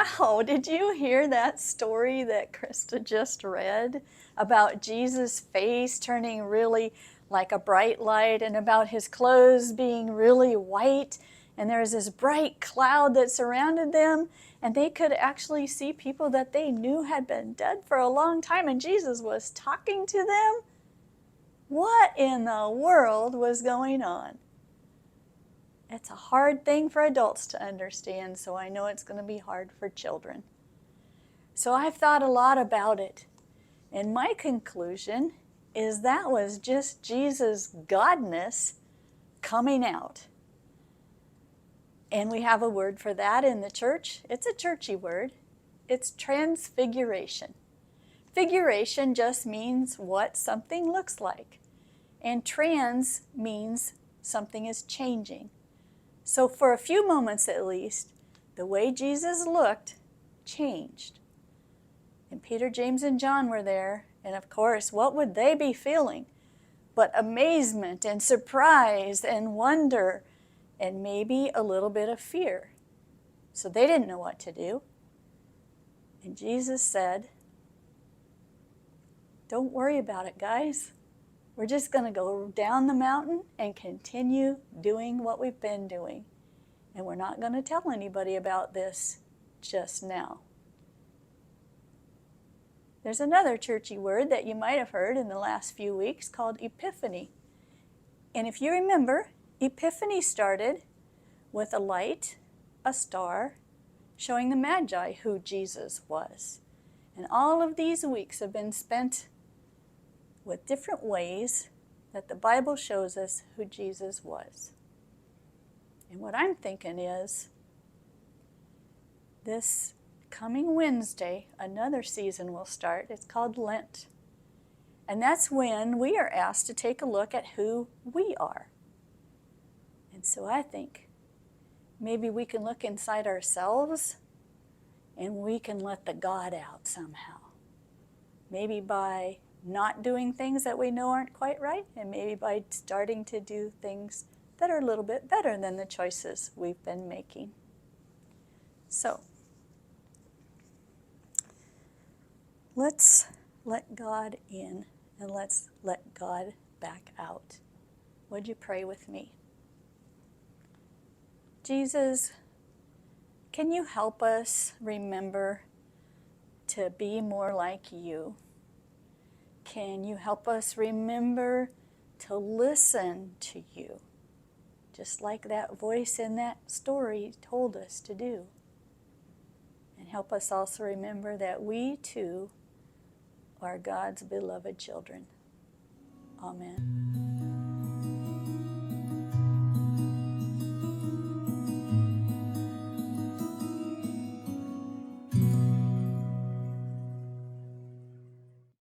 Wow, did you hear that story that Krista just read about Jesus' face turning really like a bright light and about his clothes being really white? And there was this bright cloud that surrounded them, and they could actually see people that they knew had been dead for a long time, and Jesus was talking to them? What in the world was going on? It's a hard thing for adults to understand, so I know it's going to be hard for children. So I've thought a lot about it, and my conclusion is that was just Jesus' godness coming out. And we have a word for that in the church. It's a churchy word. It's transfiguration. Figuration just means what something looks like, and trans means something is changing. So for a few moments at least, the way Jesus looked changed. And Peter, James, and John were there, and of course, what would they be feeling? But amazement and surprise and wonder and maybe a little bit of fear. So they didn't know what to do. And Jesus said, "Don't worry about it, guys. We're just going to go down the mountain and continue doing what we've been doing. And we're not going to tell anybody about this just now." There's another churchy word that you might have heard in the last few weeks called epiphany. And if you remember, epiphany started with a light, a star, showing the Magi who Jesus was. And all of these weeks have been spent with different ways that the Bible shows us who Jesus was. And what I'm thinking is, this coming Wednesday, another season will start. It's called Lent. And that's when we are asked to take a look at who we are. And so I think maybe we can look inside ourselves and we can let the God out somehow. Maybe by not doing things that we know aren't quite right, and maybe by starting to do things that are a little bit better than the choices we've been making. So, let's let God in and let's let God back out. Would you pray with me? Jesus, can you help us remember to be more like you? Can you help us remember to listen to you, just like that voice in that story told us to do? And help us also remember that we too are God's beloved children. Amen.